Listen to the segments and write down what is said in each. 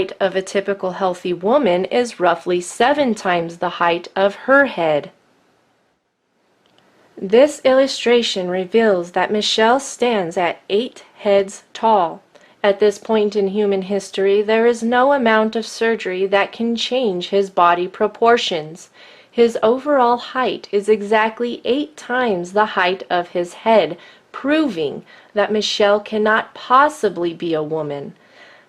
height of a typical healthy woman is roughly 7 times the height of her head. This illustration reveals that Michel stands at 8 heads tall. At this point in human history, there is no amount of surgery that can change his body proportions. His overall height is exactly 8 times the height of his head, proving that Michel cannot possibly be a woman.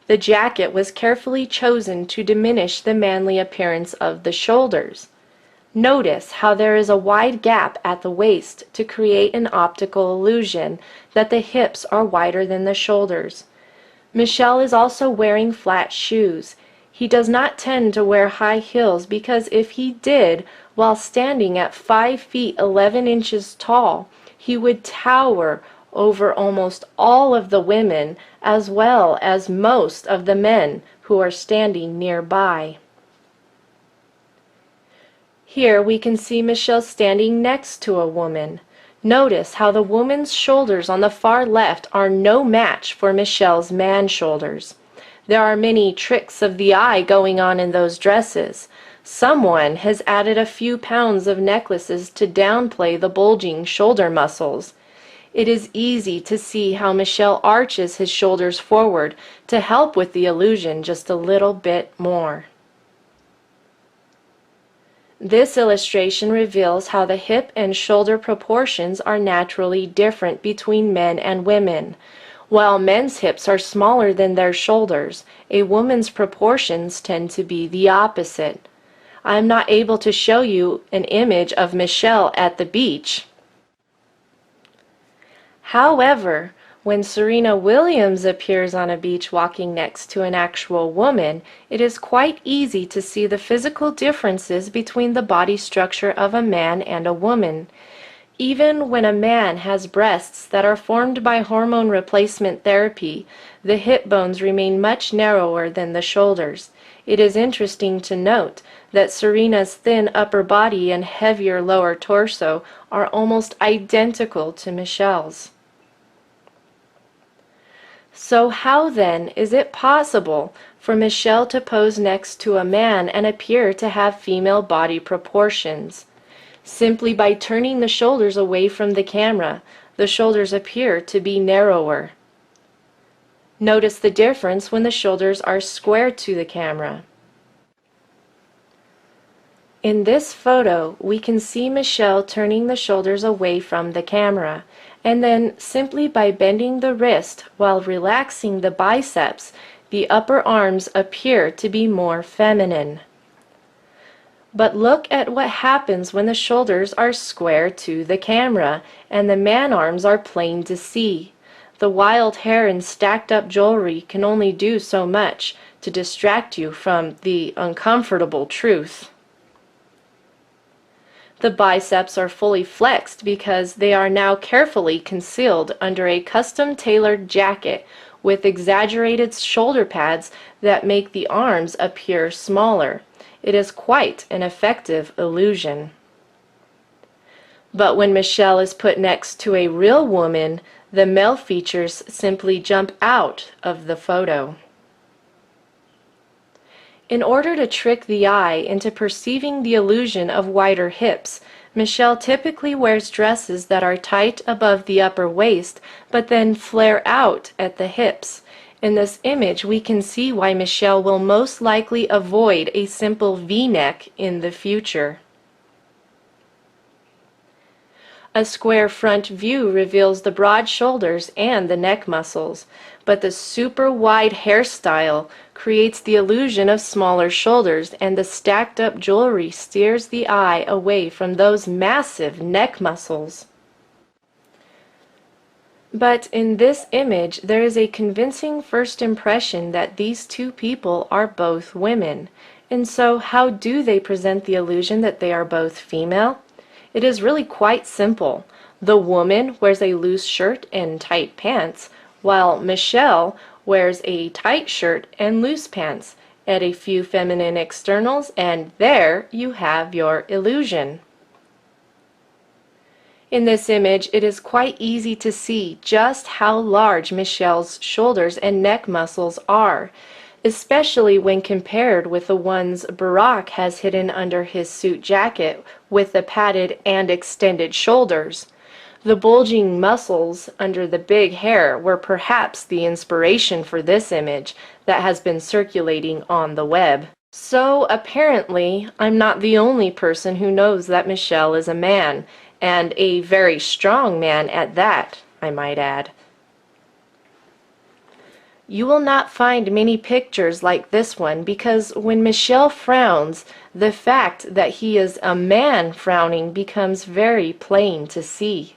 The jacket was carefully chosen to diminish the manly appearance of the shoulders. Notice how there is a wide gap at the waist to create an optical illusion that the hips are wider than the shoulders. Michel is also wearing flat shoes. He does not tend to wear high heels because if he did, while standing at 5 feet 11 inches tall, he would tower over almost all of the women as well as most of the men who are standing nearby. Here we can see Michel standing next to a woman. Notice how the woman's shoulders on the far left are no match for Michel's man shoulders. There are many tricks of the eye going on in those dresses. Someone has added a few pounds of necklaces to downplay the bulging shoulder muscles. It is easy to see how Michel arches his shoulders forward to help with the illusion just a little bit more. This illustration reveals how the hip and shoulder proportions are naturally different between men and women. While men's hips are smaller than their shoulders, a woman's proportions tend to be the opposite. I am not able to show you an image of Michel at the beach. However, when Serena Williams appears on a beach walking next to an actual woman, it is quite easy to see the physical differences between the body structure of a man and a woman. Even when a man has breasts that are formed by hormone replacement therapy, the hip bones remain much narrower than the shoulders. It is interesting to note that Serena's thin upper body and heavier lower torso are almost identical to Michel's. So how then is it possible for Michel to pose next to a man and appear to have female body proportions? Simply by turning the shoulders away from the camera, the shoulders appear to be narrower. Notice the difference when the shoulders are square to the camera. In this photo, we can see Michel turning the shoulders away from the camera, and then simply by bending the wrist while relaxing the biceps, the upper arms appear to be more feminine. But look at what happens when the shoulders are square to the camera and the man arms are plain to see. The wild hair and stacked up jewelry can only do so much to distract you from the uncomfortable truth. The biceps are fully flexed because they are now carefully concealed under a custom-tailored jacket with exaggerated shoulder pads that make the arms appear smaller. It is quite an effective illusion. But when Michel is put next to a real woman, the male features simply jump out of the photo. In order to trick the eye into perceiving the illusion of wider hips, Michel typically wears dresses that are tight above the upper waist but then flare out at the hips. In this image, we can see why Michel will most likely avoid a simple V-neck in the future. A square front view reveals the broad shoulders and the neck muscles, but the super wide hairstyle creates the illusion of smaller shoulders, and the stacked up jewelry steers the eye away from those massive neck muscles. But in this image, there is a convincing first impression that these two people are both women. And so how do they present the illusion that they are both female? It is really quite simple. The woman wears a loose shirt and tight pants, while Michel wears a tight shirt and loose pants. Add a few feminine externals, and there you have your illusion. In this image, it is quite easy to see just how large Michel's shoulders and neck muscles are. especially when compared with the ones Barack has hidden under his suit jacket with the padded and extended shoulders. The bulging muscles under the big hair were perhaps the inspiration for this image that has been circulating on the web. So apparently, I'm not the only person who knows that Michelle is a man, and a very strong man at that, I might add. You will not find many pictures like this one because when Michelle frowns, the fact that he is a man frowning becomes very plain to see.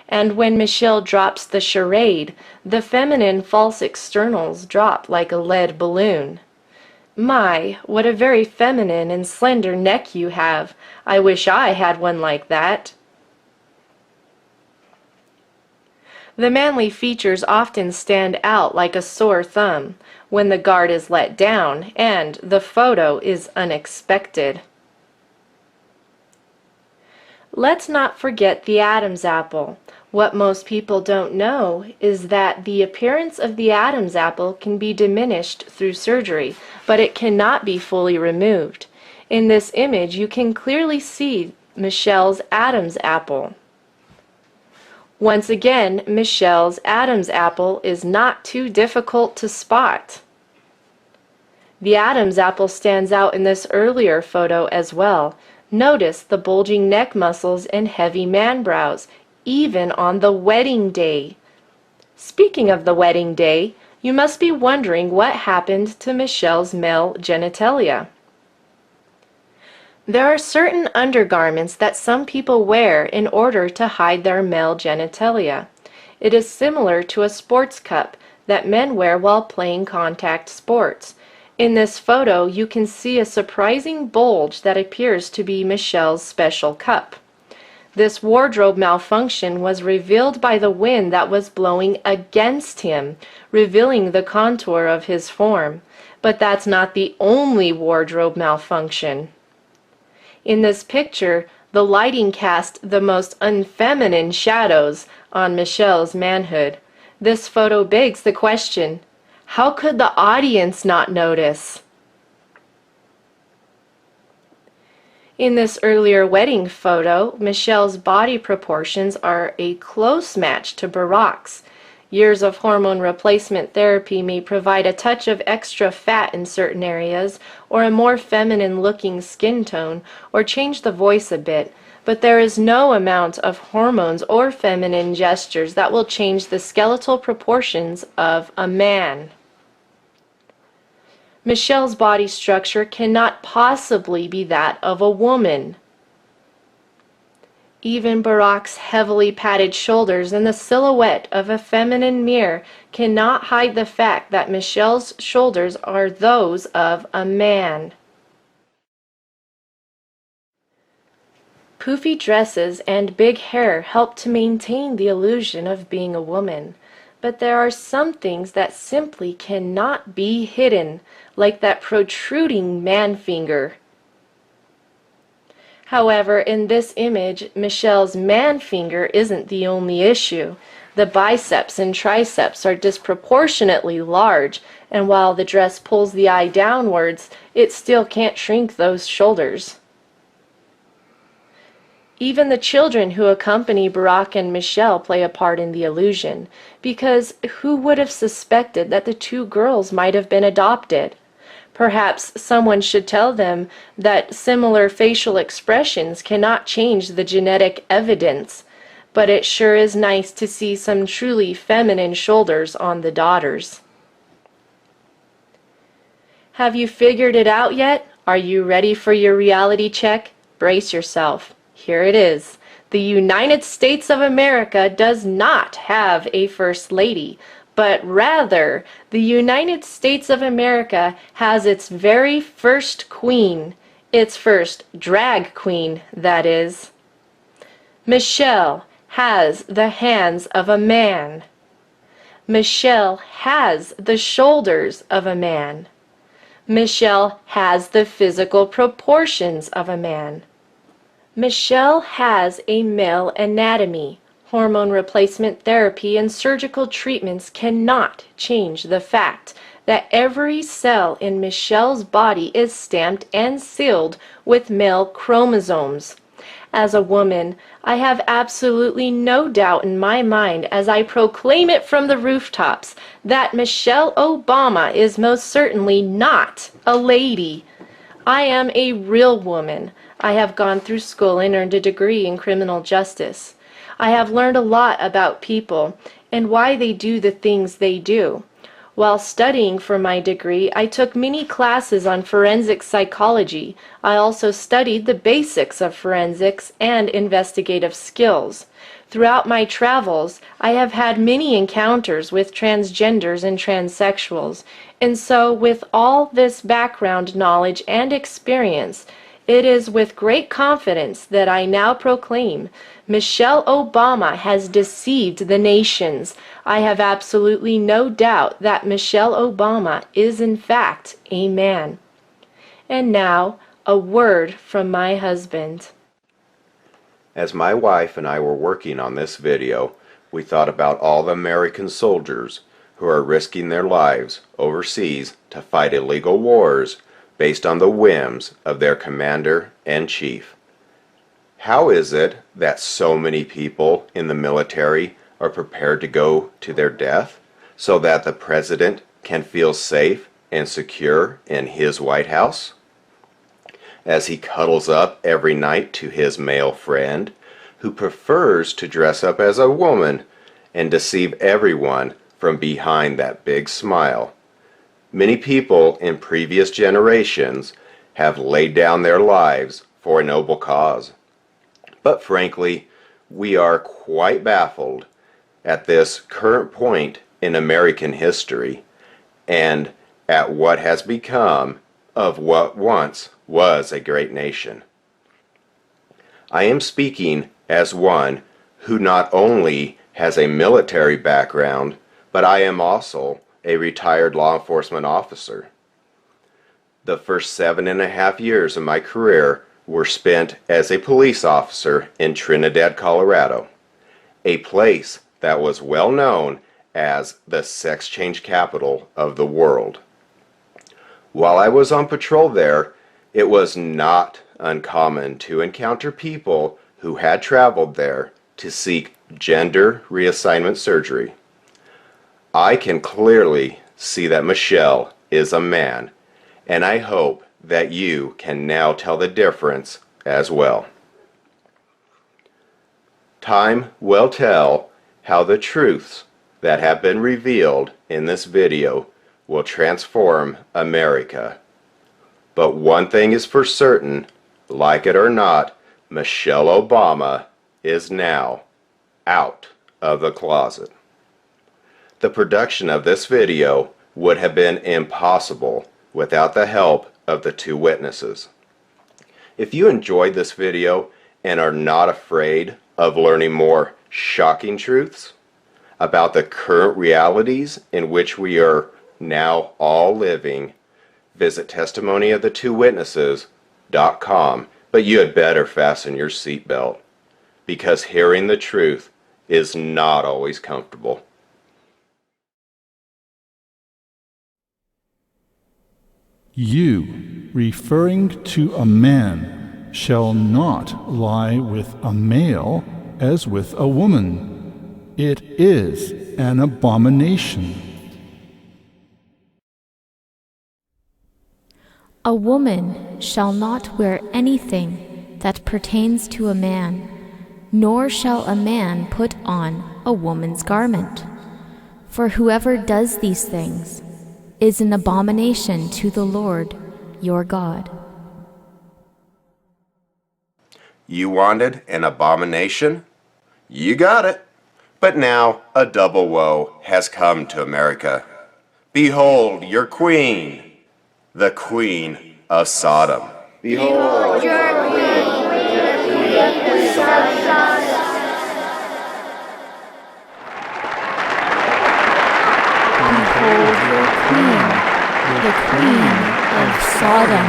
And when Michelle drops the charade, the feminine false externals drop like a lead balloon. My, what a very feminine and slender neck you have. I wish I had one like that. The manly features often stand out like a sore thumb when the guard is let down and the photo is unexpected. Let's not forget the Adam's apple. What most people don't know is that the appearance of the Adam's apple can be diminished through surgery, but it cannot be fully removed. In this image, you can clearly see Michelle's Adam's apple. Once again, Michelle's Adam's apple is not too difficult to spot. The Adam's apple stands out in this earlier photo as well. Notice the bulging neck muscles and heavy man brows, even on the wedding day. Speaking of the wedding day, you must be wondering what happened to Michelle's male genitalia. There are certain undergarments that some people wear in order to hide their male genitalia. It is similar to a sports cup that men wear while playing contact sports. In this photo, you can see a surprising bulge that appears to be Michelle's special cup. This wardrobe malfunction was revealed by the wind that was blowing against him, revealing the contour of his form. But that's not the only wardrobe malfunction. In this picture, the lighting cast the most unfeminine shadows on Michelle's manhood. This photo begs the question, how could the audience not notice? In this earlier wedding photo, Michelle's body proportions are a close match to Barack's. Years of hormone replacement therapy may provide a touch of extra fat in certain areas, or a more feminine-looking skin tone, or change the voice a bit, but there is no amount of hormones or feminine gestures that will change the skeletal proportions of a man. Michelle's body structure cannot possibly be that of a woman. Even Barack's heavily padded shoulders and the silhouette of a feminine mirror cannot hide the fact that Michelle's shoulders are those of a man. Poofy dresses and big hair help to maintain the illusion of being a woman. But there are some things that simply cannot be hidden, like that protruding man finger. However, in this image, Michelle's man finger isn't the only issue. The biceps and triceps are disproportionately large, and while the dress pulls the eye downwards, it still can't shrink those shoulders. Even the children who accompany Barack and Michelle play a part in the illusion, because who would have suspected that the two girls might have been adopted? Perhaps someone should tell them that similar facial expressions cannot change the genetic evidence, but it sure is nice to see some truly feminine shoulders on the daughters. Have you figured it out yet? Are you ready for your reality check? Brace yourself. Here it is. The United States of America does not have a First Lady, but rather the United States of America has its very first queen, its first drag queen, that is. Michelle has the hands of a man. Michelle has the shoulders of a man. Michelle has the physical proportions of a man. Michelle has a male anatomy. Hormone replacement therapy and surgical treatments cannot change the fact that every cell in Michelle's body is stamped and sealed with male chromosomes. As a woman, I have absolutely no doubt in my mind as I proclaim it from the rooftops that Michelle Obama is most certainly not a lady. I am a real woman. I have gone through school and earned a degree in criminal justice. I have learned a lot about people and why they do the things they do. While studying for my degree, I took many classes on forensic psychology. I also studied the basics of forensics and investigative skills. Throughout my travels, I have had many encounters with transgenders and transsexuals, and so with all this background knowledge and experience, it is with great confidence that I now proclaim Michelle Obama has deceived the nations. I have absolutely no doubt that Michelle Obama is in fact a man. And now, a word from my husband. As my wife and I were working on this video, we thought about all the American soldiers who are risking their lives overseas to fight illegal wars based on the whims of their commander-in-chief. How is it that so many people in the military are prepared to go to their death so that the president can feel safe and secure in his White House? As he cuddles up every night to his male friend who prefers to dress up as a woman and deceive everyone from behind that big smile. Many people in previous generations have laid down their lives for a noble cause. But frankly, we are quite baffled at this current point in American history and at what has become of what once was a great nation. I am speaking as one who not only has a military background, but I am also a retired law enforcement officer. The first 7.5 years of my career were spent as a police officer in Trinidad, Colorado, a place that was well known as the sex change capital of the world. While I was on patrol there, it was not uncommon to encounter people who had traveled there to seek gender reassignment surgery. I can clearly see that Michelle is a man, and I hope that you can now tell the difference as well. Time will tell how the truths that have been revealed in this video will transform America. But one thing is for certain, like it or not, Michelle Obama is now out of the closet. The production of this video would have been impossible without the help of the two witnesses. If you enjoyed this video and are not afraid of learning more shocking truths about the current realities in which we are now all living, visit testimonyofthetwowitnesses.com, but you had better fasten your seatbelt, because hearing the truth is not always comfortable. You, referring to a man, shall not lie with a male as with a woman. It is an abomination. A woman shall not wear anything that pertains to a man, nor shall a man put on a woman's garment. For whoever does these things is an abomination to the Lord your God. You wanted an abomination? You got it. But now a double woe has come to America. Behold your queen, the queen of Sodom. Behold your queen, the queen of Sodom. Behold your queen, the queen of Sodom.